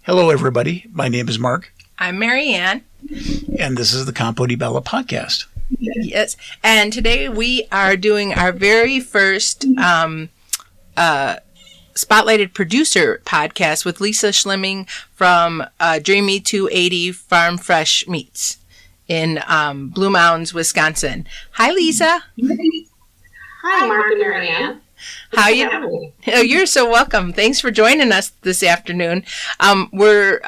Hello, everybody. My name is Mark. I'm Mary Ann. And this is the Campo di Bella podcast. Yes. And today we are doing our very first spotlighted producer podcast with Lisa Schlimgen from Dreamy 280 Farm Fresh Meats in Blue Mounds, Wisconsin. Hi, Lisa. Hi, Mark and Mary Ann. How you? Oh, you're so welcome. Thanks for joining us this afternoon. We're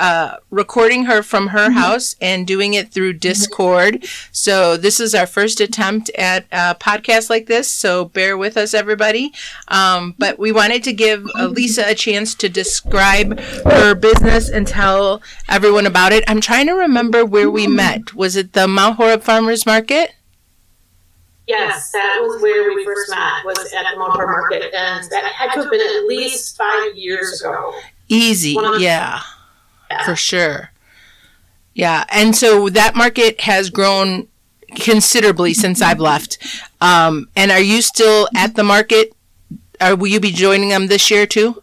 recording her from her house and doing it through Discord. So this is our first attempt at a podcast like this. So bear with us, everybody. But we wanted to give Lisa a chance to describe her business and tell everyone about it. I'm trying to remember where we met. Was it the Mount Horeb Farmers Market? Yes, that was where we first met, was at the Mount Horeb Market, and that had to have been at least 5 years ago. Easy, yeah, for sure. Yeah, and so that market has grown considerably since I've left. And are you still at the market? Will you be joining them this year too?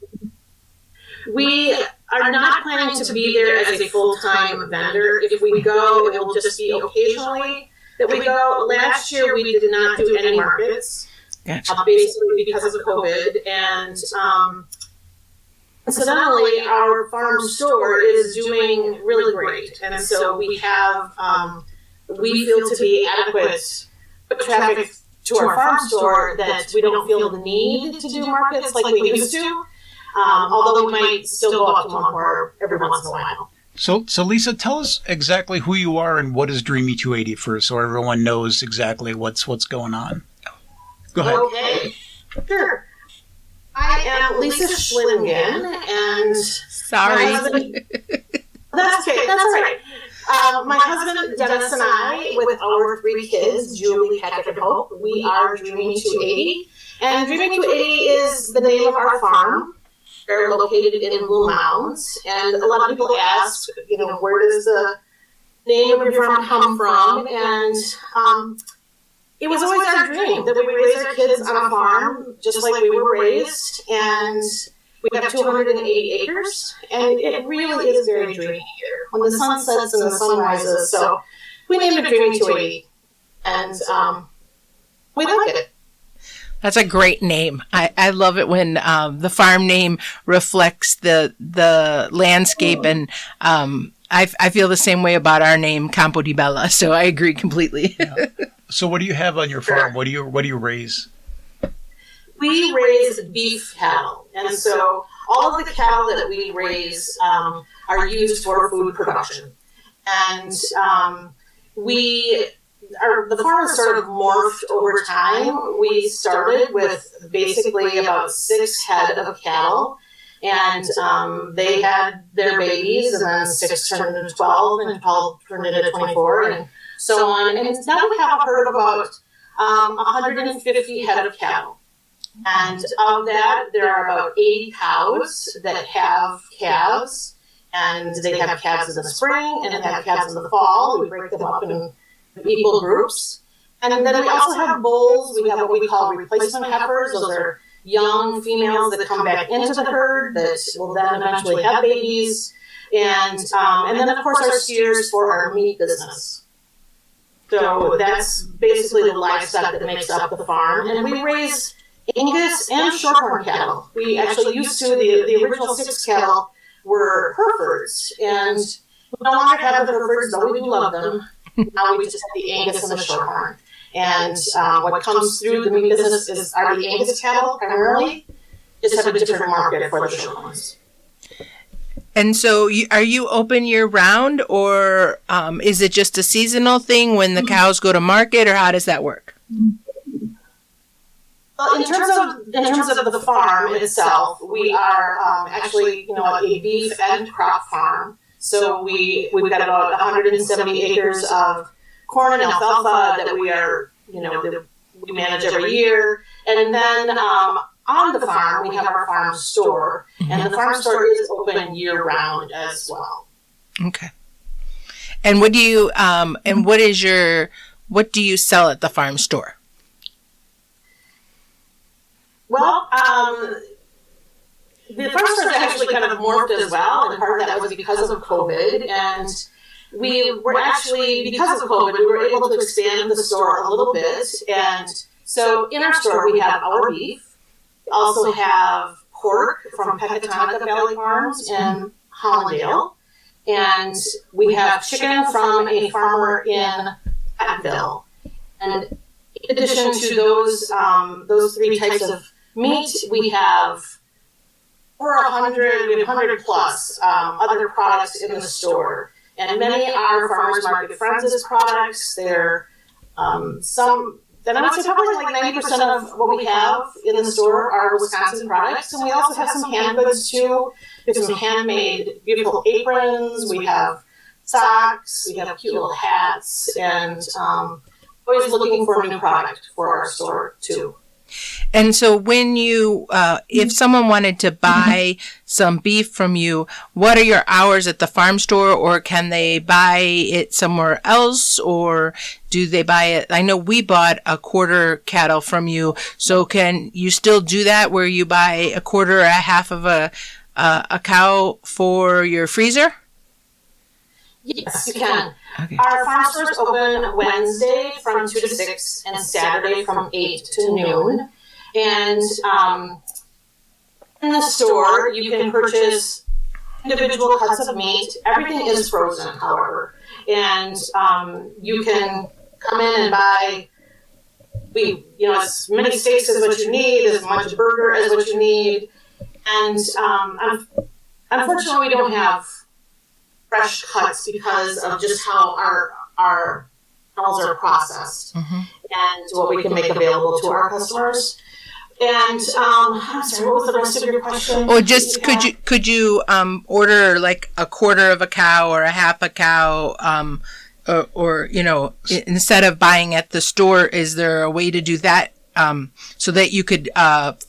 We are not planning to be there as a full-time vendor. If we go, it will just be occasionally that we go. Last year, we did not do any markets, basically because of COVID. And incidentally, our farm store is doing really great. And so we have, we feel to be adequate traffic to our farm store that we don't feel the need to do markets like we used to, although we might still go up to Mount Horeb every once in a while. So Lisa, tell us exactly who you are and what is Dreamy 280 first, so everyone knows exactly what's going on. Go ahead. Okay, sure. I am Lisa Schlimgen, and sorry, that's okay. That's all right. My husband Dennis and I, with our 3 kids, Julie, Patrick, and Hope, we are Dreamy 280, and Dreamy 280 is the name of our farm. They're located in Blue Mounds, and a lot of people ask, where does the name of your farm come from? And it was always our dream that we raise our kids on a farm just like we were raised, and we have 280 acres, and it really is very dreamy here when the sun sets and the sun rises. So we named it Dreamy 280, and we like it. That's a great name. I love it when the farm name reflects the landscape, and I feel the same way about our name, Campo di Bella. So I agree completely. Yeah. So what do you have on your farm? What do you raise? We raise beef cattle, and so all of the cattle that we raise are used for food production, and the farm has sort of morphed over time. We started with basically about 6 head of cattle, and they had their babies, and then 6 turned into 12, and 12 turned into 24, and so on. And now we have a herd of about 150 head of cattle. And of that, there are about 80 cows that have calves, and they have calves in the spring, and they have calves in the fall. We break them up in equal groups. And then we also have bulls. We have what we call replacement heifers. Those are young females that come back into the herd that will then eventually have babies. And then, of course, our steers for our meat business. So that's basically the livestock that makes up the farm. And we raise Angus and Shorthorn cattle. We actually used to, the original 6 cattle were Herefords. And we no longer have the Herefords, though we do love them. Now we just have the Angus and the Shorthorn. And what comes through the meat business are the Angus cattle primarily. Just have a different market for the Shorthorns. And so are you open year round, or is it just a seasonal thing when the cows go to market, or how does that work? Well, in terms of the farm itself, we are actually a beef and crop farm. So we've got about 170 acres of corn and alfalfa that we are, that we manage every year. And then on the farm, we have our farm store. And the farm store is open year round as well. Okay. And what do you what do you sell at the farm store? the farm stores actually kind of morphed as well, and part of that was because of COVID. And we were actually, because of COVID, we were able to expand the store a little bit. And so in our store, we have our beef. We also have pork from Pecatonica Valley Farms in Hollandale. And we have chicken from a farmer in Pattonville. And in addition to those three types of meat, we have over 100 plus other products in the store. And many are Farmers Market Friends' products. They're some, and I would say probably like 90% of what we have in the store are Wisconsin products. And we also have some hand goods too. We have some handmade beautiful aprons. We have socks. We have cute little hats. And always looking for a new product for our store too. And so when you, if someone wanted to buy some beef from you, what are your hours at the farm store, or can they buy it somewhere else, or do they buy it? I know we bought a quarter cattle from you, so can you still do that where you buy a quarter or a half of a cow for your freezer? Yes, you can. Okay. Our farm stores open Wednesday from 2 to 6 and Saturday from 8 to noon. And in the store, you can purchase individual cuts of meat. Everything is frozen, however. And you can come in and buy, as many steaks as what you need, as much burger as what you need. And unfortunately, we don't have fresh cuts because of just how our animals are processed and what we can make available to our customers. And I'm sorry, what was the rest of your question? Or just could you order like a quarter of a cow or a half a cow, or instead of buying at the store, is there a way to do that? So that you could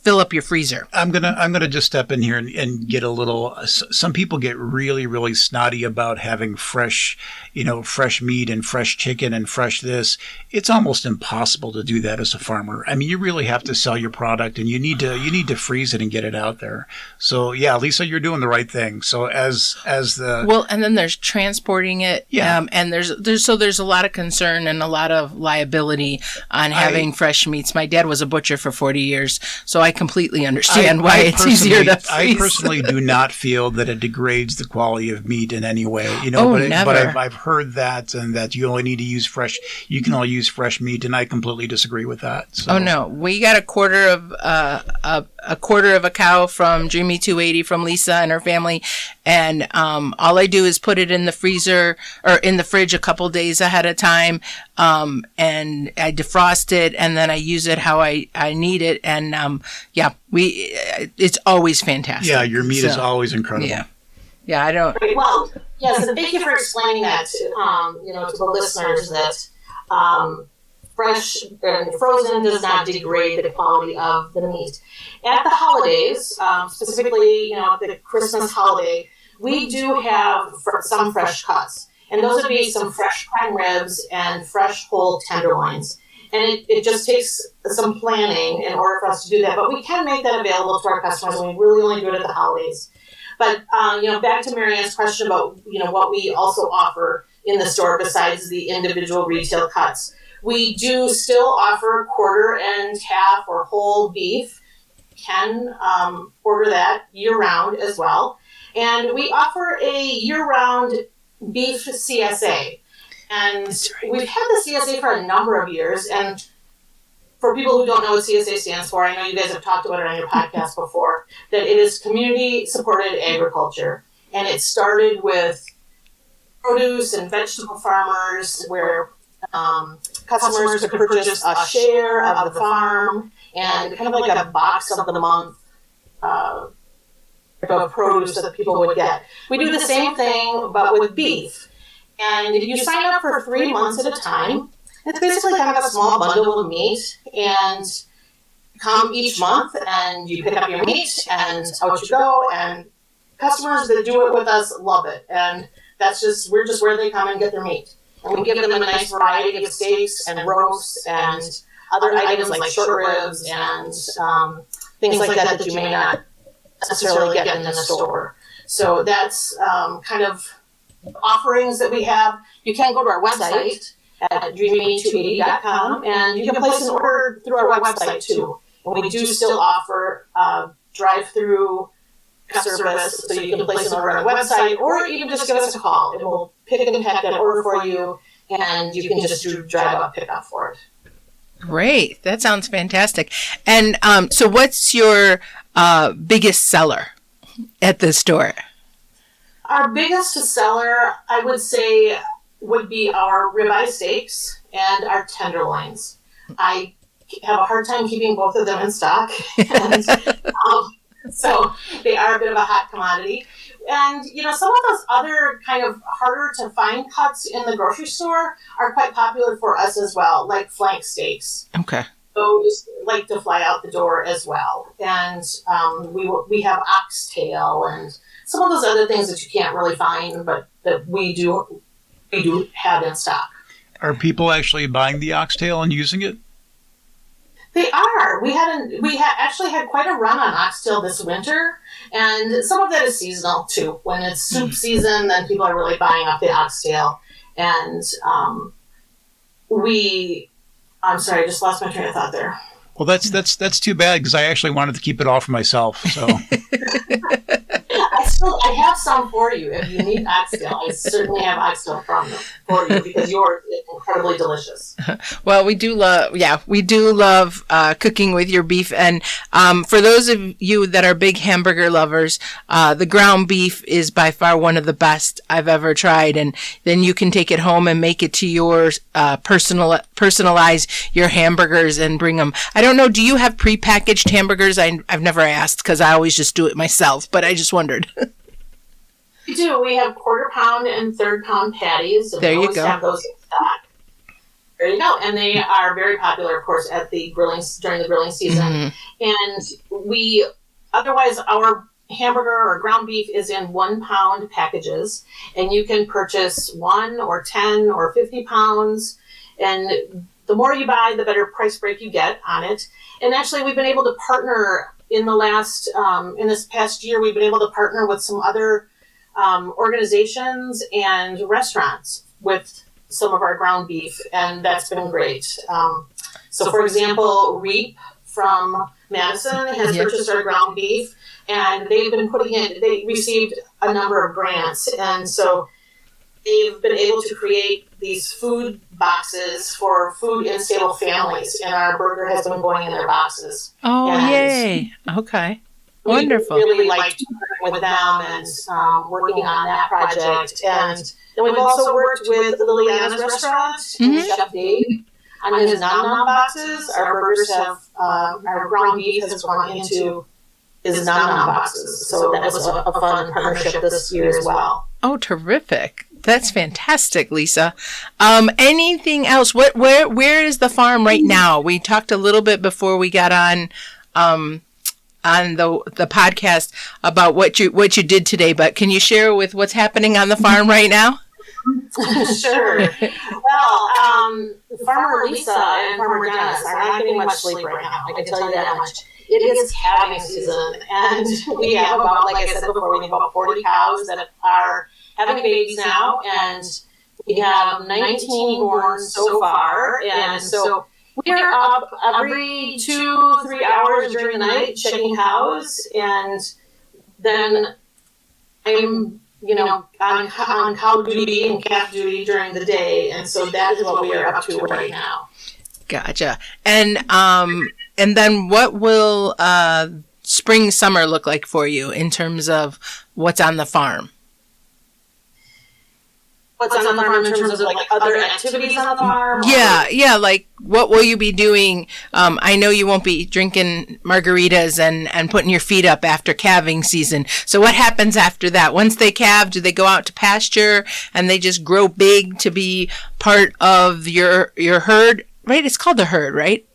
fill up your freezer. I'm gonna just step in here and get a little. Some people get really, really snotty about having fresh meat and fresh chicken and fresh this. It's almost impossible to do that as a farmer. I mean, you really have to sell your product, and you need to freeze it and get it out there. So yeah, Lisa, you're doing the right thing. So as the and then there's transporting it. Yeah. And there's a lot of concern and a lot of liability on having fresh meats. My dad was a butcher for 40 years, so I completely understand why it's easier to freeze. I personally do not feel that it degrades the quality of meat in any way. Never. But I've heard that, and that you only need to use fresh. You can only use fresh meat, and I completely disagree with that. So. Oh no, we got a quarter of a cow from Dreamy 280 from Lisa and her family, and all I do is put it in the freezer or in the fridge a couple days ahead of time, and I defrost it, and then I use it how I need it, and it's always fantastic. Yeah, your meat is always incredible. Yeah, I don't. Well, yes, and thank you for explaining that to the listeners that fresh and frozen does not degrade the quality of the meat. At the holidays, specifically, the Christmas holiday, we do have some fresh cuts, and those would be some fresh prime ribs and fresh whole tenderloins. And it just takes some planning in order for us to do that. But we can make that available to our customers, and we really only do it at the holidays. But, back to Mary Ann's question about, what we also offer in the store besides the individual retail cuts. We do still offer quarter and half or whole beef. You can order that year-round as well. And we offer a year-round beef CSA. And we've had the CSA for a number of years, and for people who don't know what CSA stands for, I know you guys have talked about it on your podcast before, that it is community-supported agriculture. And it started with produce and vegetable farmers where customers could purchase a share of the farm and kind of like a box of the month of produce that people would get. We do the same thing, but with beef. And you sign up for 3 months at a time. It's basically kind of a small bundle of meat, and come each month and you pick up your meat and out you go. And customers that do it with us love it. And we're just where they come and get their meat. And we give them a nice variety of steaks and roasts and other items like short ribs and things like that you may not necessarily get in the store. So that's kind of offerings that we have. You can go to our website at dreamy280.com, and you can place an order through our website too. And we do still offer drive-through service, so you can place an order on our website, or even just give us a call, and we'll pick and pack that order for you, and you can just do drive-up pickup for it. Great. That sounds fantastic. And so what's your biggest seller at the store? Our biggest seller, I would say, would be our ribeye steaks and our tenderloins. I have a hard time keeping both of them in stock, and so they are a bit of a hot commodity. And, some of those other kind of harder to find cuts in the grocery store are quite popular for us as well, like flank steaks. Okay. Those like to fly out the door as well. And we have oxtail and some of those other things that you can't really find, but that we do have in stock. Are people actually buying the oxtail and using it? They are. We actually had quite a run on oxtail this winter, and some of that is seasonal too. When it's soup season, then people are really buying up the oxtail. And I'm sorry, I just lost my train of thought there. Well, that's too bad, because I actually wanted to keep it all for myself. So I have some for you if you need oxtail. I certainly have oxtail for you, because yours is incredibly delicious. Well, we do love cooking with your beef. And for those of you that are big hamburger lovers, the ground beef is by far one of the best I've ever tried. And then you can take it home and make it to your personalize your hamburgers and bring them. I don't know, do you have prepackaged hamburgers? I've never asked, because I always just do it myself, but I just wondered. We do. We have quarter-pound and third-pound patties. And there you we go. Have those in stock. There you go. And they are very popular, of course, during the grilling season. And otherwise, our hamburger or ground beef is in 1 pound packages, and you can purchase 1 or 10 or 50 pounds. And the more you buy, the better price break you get on it. And actually, we've been able to partner in this past year. We've been able to partner with some other organizations and restaurants with some of our ground beef, and that's been great. So, for example, Reap from Madison has purchased our ground beef, and they've been they received a number of grants, and so they've been able to create these food boxes for food unstable families, and our burger has been going in their boxes. Oh, yay. Okay. Wonderful. We really liked working with them and working on that project. And then we've also worked with Liliana's restaurant, Chef Dave, on his Nom Nom boxes. Our burgers have, our ground beef has gone into his Nom Nom boxes. So that was a fun partnership this year as well. Oh, terrific. That's fantastic, Lisa. Anything else? Where is the farm right now? We talked a little bit before we got on the podcast about what you did today, but can you share with what's happening on the farm right now? Sure. Well, Farmer Lisa and Farmer Dennis are not getting much sleep right now. I can tell you that much. It is calving season, and we have about, like I said before, we have about 40 cows that are having babies now, and we have 19 born so far, and so we're up every 2-3 hours during the night checking cows, and then I'm, on cow duty and calf duty during the day, and so that is what we are up to right now. Gotcha. And then what will spring, summer look like for you in terms of what's on the farm? What's on the farm in terms of like other activities on the farm? Yeah. Like, what will you be doing? I know you won't be drinking margaritas and putting your feet up after calving season. So what happens after that? Once they calve, do they go out to pasture and they just grow big to be part of your herd? Right? It's called a herd, right?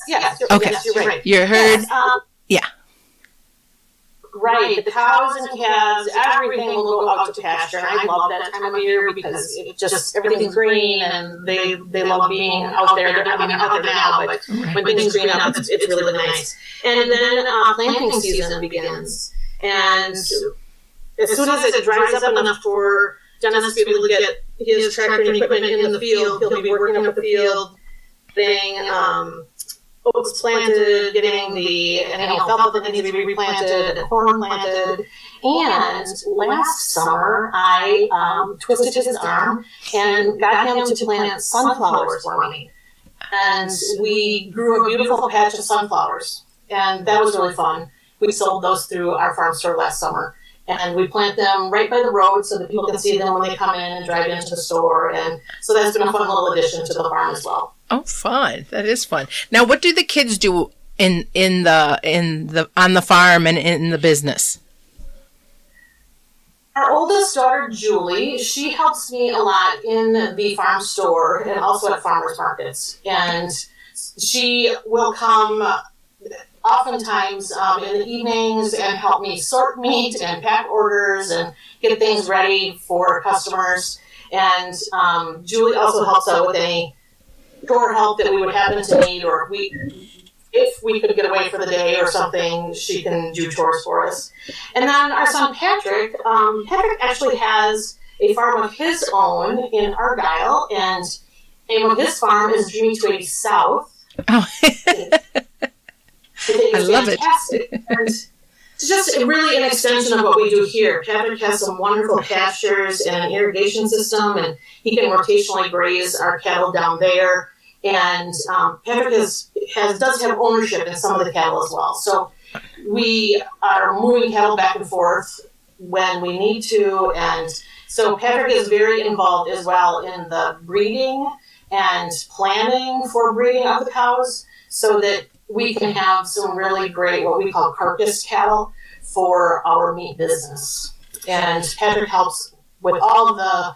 Yes. Okay. Yes, you're right. Your herd. Yes, Yeah. Right, the cows and calves, everything will go out to pasture, and I love that time of year because it just everything's green and they love being out there. They're out there now, but when things green up, it's really nice. And then planting season begins, and as soon as it dries up enough for Dennis to be able to get his tractor and equipment in the field, he'll be working up the field, getting oats planted, getting the alfalfa that needs to be replanted, and corn planted. And last summer, I twisted his arm and got him to plant sunflowers for me. And we grew a beautiful patch of sunflowers, and that was really fun. We sold those through our farm store last summer. And we plant them right by the road so that people can see them when they come in and drive into the store. And so that's been a fun little addition to the farm as well. Oh, fun! That is fun. Now, what do the kids do on the farm and in the business? Our oldest daughter, Julie, she helps me a lot in the farm store and also at farmers markets. And she will come oftentimes in the evenings and help me sort meat and pack orders and get things ready for customers. And Julie also helps out with any chore help that we would happen to need, or if we could get away for the day or something, she can do chores for us. And then our son Patrick actually has a farm of his own in Argyle, and the name of his farm is Dreamy 280 South. Oh. I love it. And it's just really an extension of what we do here. Patrick has some wonderful pastures and an irrigation system, and he can rotationally graze our cattle down there. And Patrick does have ownership in some of the cattle as well. So we are moving cattle back and forth when we need to. And so Patrick is very involved as well in the breeding and planning for breeding of the cows so that we can have some really great, what we call carcass cattle for our meat business. And Patrick helps with all of the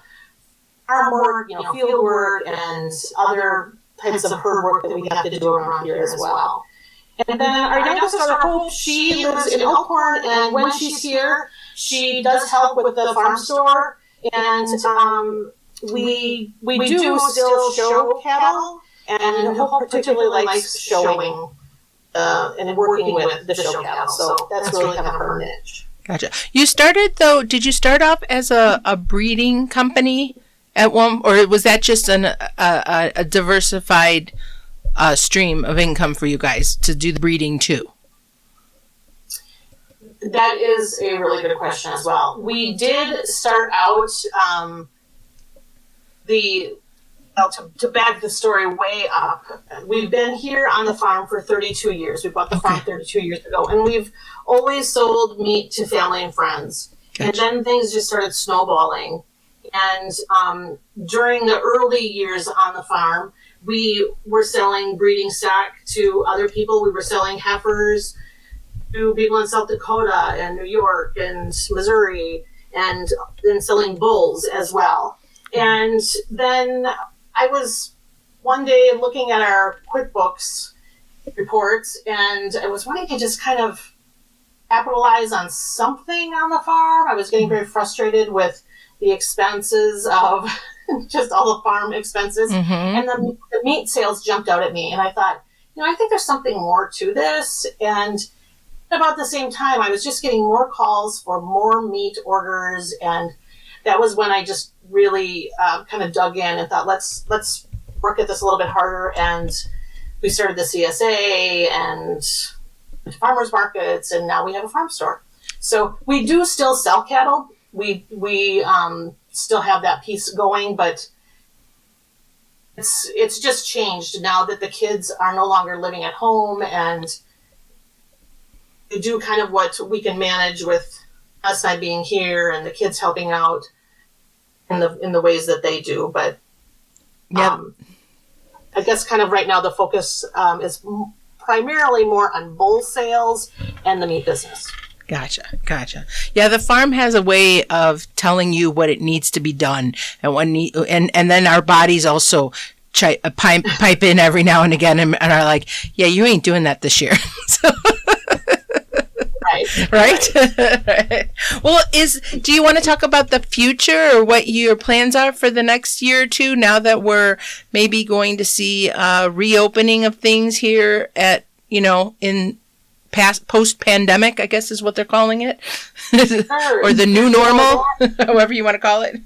farm work, field work, and other types of herd work that we have to do around here as well. And then our youngest daughter, Hope, she lives in Elkhorn, and when she's here, she does help with the farm store. And we do still show cattle, and Hope particularly likes showing and working with the show cattle. So that's really kind of her niche. Gotcha. Did you start off as a breeding company at one, or was that just a diversified stream of income for you guys to do the breeding too? That is a really good question as well. We did start out to back the story way up. We've been here on the farm for 32 years. We bought the farm 32 years ago, and we've always sold meat to family and friends. Gotcha. And then things just started snowballing. And during the early years on the farm, we were selling breeding stock to other people. We were selling heifers to people in South Dakota and New York and Missouri, and then selling bulls as well. And then I was one day looking at our QuickBooks reports, and I was wanting to just kind of capitalize on something on the farm. I was getting very frustrated with the expenses of just all the farm expenses. Mm-hmm. And the meat sales jumped out at me. And I thought, I think there's something more to this. And about the same time, I was just getting more calls for more meat orders. And that was when I just really kind of dug in and thought, let's work at this a little bit harder. And we started the CSA and farmers markets, and now we have a farm store. So we do still sell cattle. We still have that piece going, but it's just changed now that the kids are no longer living at home, and we do kind of what we can manage with us not being here and the kids helping out in the ways that they do. But I guess kind of right now the focus is primarily more on bull sales and the meat business. Gotcha. Yeah, the farm has a way of telling you what it needs to be done, and then our bodies also pipe in every now and again and are like, yeah, you ain't doing that this year. So. Right. Right? Well, do you want to talk about the future or what your plans are for the next year or two now that we're maybe going to see a reopening of things here at, in post-pandemic, I guess is what they're calling it, or the new normal, however you want to call it.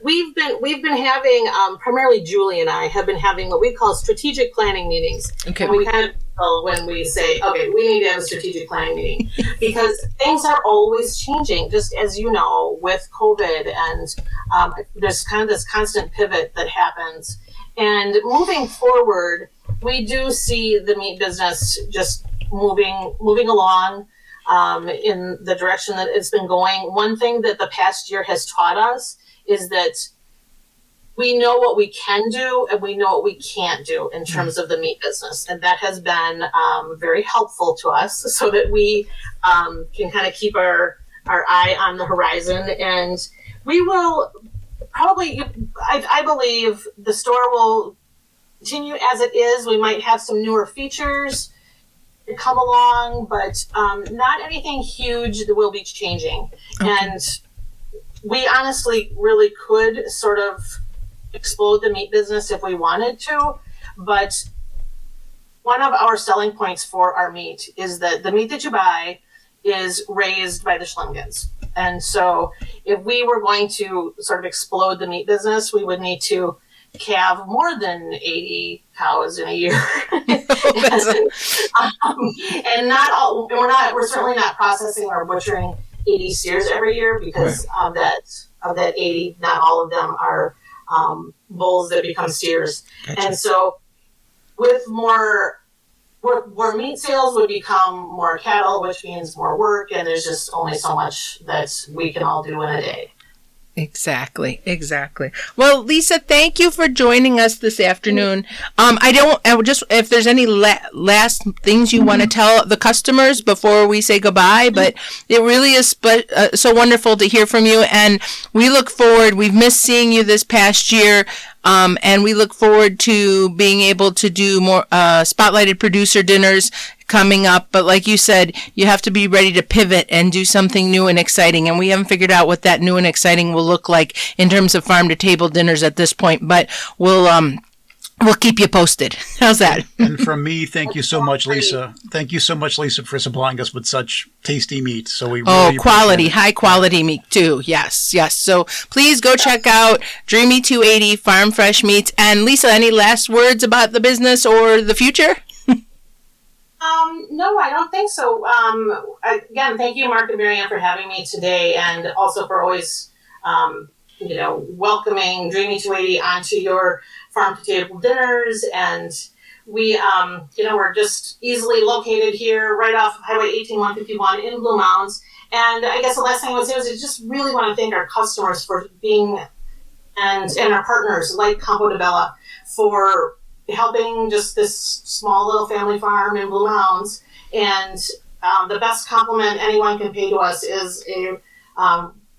We've been having primarily Julie and I have been having what we call strategic planning meetings. Okay. And we kind of when we say, okay, we need to have a strategic planning meeting because things are always changing, just as you know, with COVID, and there's kind of this constant pivot that happens. And moving forward, we do see the meat business just moving along in the direction that it's been going. One thing that the past year has taught us is that we know what we can do and we know what we can't do in terms of the meat business. And that has been very helpful to us so that we can kind of keep our eye on the horizon. And we will probably, I believe the store will continue as it is. We might have some newer features come along, but not anything huge that will be changing. Okay. And we honestly really could sort of explode the meat business if we wanted to, but one of our selling points for our meat is that the meat that you buy is raised by the Schlimgens. And so if we were going to sort of explode the meat business, we would need to calve more than 80 cows in a year. And not all, we're certainly not processing or butchering 80 steers every year because of that 80, not all of them are bulls that become steers. Gotcha. And so with more meat sales would become more cattle, which means more work, and there's just only so much that we can all do in a day. Exactly. Well, Lisa, thank you for joining us this afternoon. If there's any last things you want to tell the customers before we say goodbye, but it really is so wonderful to hear from you. And we look forward, we've missed seeing you this past year. And we look forward to being able to do more spotlighted producer dinners coming up. But like you said, you have to be ready to pivot and do something new and exciting. And we haven't figured out what that new and exciting will look like in terms of farm to table dinners at this point. But we'll keep you posted. How's that? And from me, thank you so much, Lisa. Thank you so much, Lisa, for supplying us with such tasty meat. So we really quality, high quality meat too. Yes. So please go check out Dreamy 280 Farm Fresh Meats. And Lisa, any last words about the business or the future? No, I don't think so. Again, thank you, Mark and Marianne, for having me today, and also for always, welcoming Dreamy 280 onto your farm to table dinners. And we, we're just easily located here, right off Highway 18151 in Blue Mounds. And I guess the last thing I would say is I just really want to thank our customers for being, and our partners like Campo de Bella for helping just this small little family farm in Blue Mounds. And the best compliment anyone can pay to us is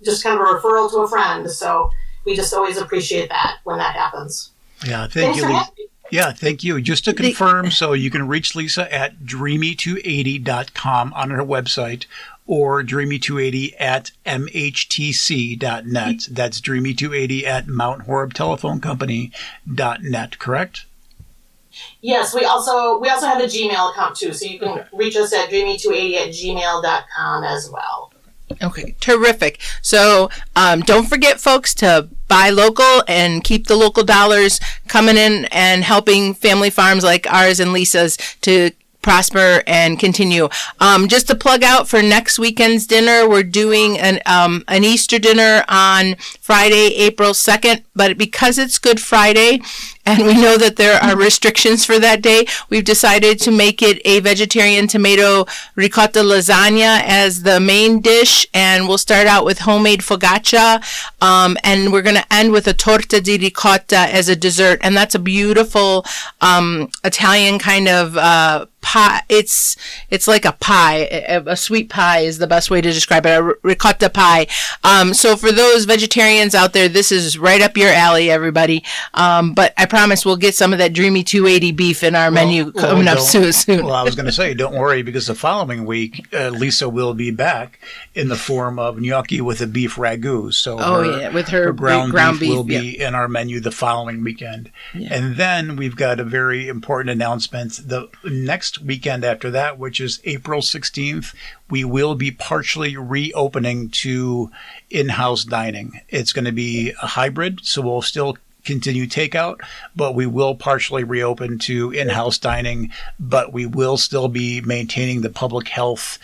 just kind of a referral to a friend. So we just always appreciate that when that happens. Yeah, thank you, Lisa. Yeah, thank you. Just to confirm, so you can reach Lisa at dreamy280.com on her website or dreamy280 at mhtc.net. That's dreamy280 at Mount Horeb Telephone Company.net, correct? Yes, we also have a Gmail account too, so you can reach us at dreamy280@gmail.com as well. Okay, terrific. So don't forget, folks, to buy local and keep the local dollars coming in and helping family farms like ours and Lisa's to prosper and continue. Just to plug out for next weekend's dinner, we're doing an Easter dinner on Friday, April 2nd, but because it's Good Friday and we know that there are restrictions for that day, we've decided to make it a vegetarian tomato ricotta lasagna as the main dish, and we'll start out with homemade focaccia, and we're going to end with a torta di ricotta as a dessert, and that's a beautiful Italian kind of pie. It's like a pie. A sweet pie is the best way to describe it, a ricotta pie. So for those vegetarians out there, this is right up your alley, everybody. But I promise promise we'll get some of that Dreamy 280 beef in our menu coming up soon. Well, I was going to say, don't worry, because the following week, Lisa will be back in the form of gnocchi with a beef ragu. So with her ground beef will be in our menu the following weekend. Yeah. And then we've got a very important announcement. The next weekend after that, which is April 16th, we will be partially reopening to in-house dining. It's going to be a hybrid, so we'll still continue takeout, but we will partially reopen to in-house dining, but we will still be maintaining the public health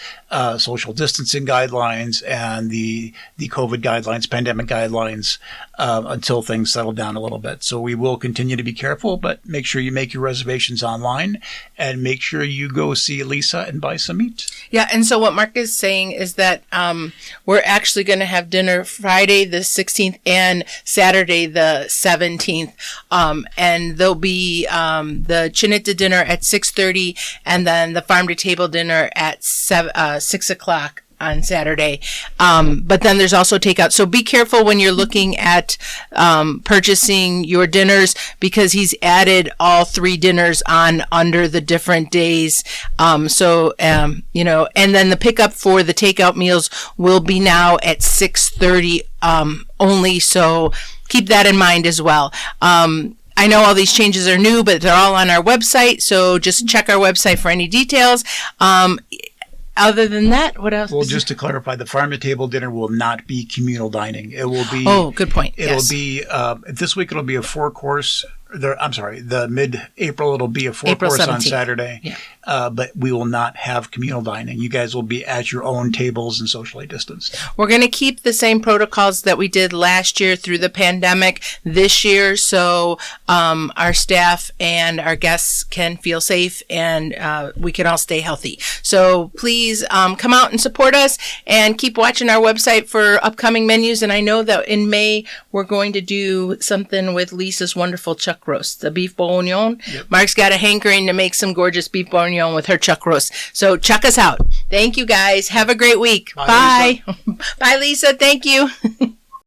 social distancing guidelines and the COVID guidelines, pandemic guidelines, until things settle down a little bit. So we will continue to be careful, but make sure you make your reservations online and make sure you go see Lisa and buy some meat. Yeah, and so what Mark is saying is that we're actually going to have dinner Friday the 16th and Saturday the 17th, and there'll be the Chinita dinner at 6:30, and then the farm to table dinner at 6 o'clock on Saturday. But then there's also takeout. So be careful when you're looking at purchasing your dinners, because he's added all 3 dinners on under the different days. And then the pickup for the takeout meals will be now at 6:30 only. So keep that in mind as well. I know all these changes are new, but they're all on our website. So just check our website for any details. Other than that, what else? Well, just to clarify, the farm to table dinner will not be communal dining. It will be. Oh, good point. It'll be this week. It'll be a 4-course. The mid-April. It'll be a 4-course on Saturday. Yeah. But we will not have communal dining. You guys will be at your own tables and socially distanced. We're going to keep the same protocols that we did last year through the pandemic this year, so our staff and our guests can feel safe and we can all stay healthy. So please come out and support us and keep watching our website for upcoming menus. And I know that in May we're going to do something with Lisa's wonderful chuck roast, the beef bourguignon. Yep. Mark's got a hankering to make some gorgeous beef bourguignon with her chuck roast. So check us out. Thank you guys. Have a great week. Bye. Bye, Lisa. Thank you.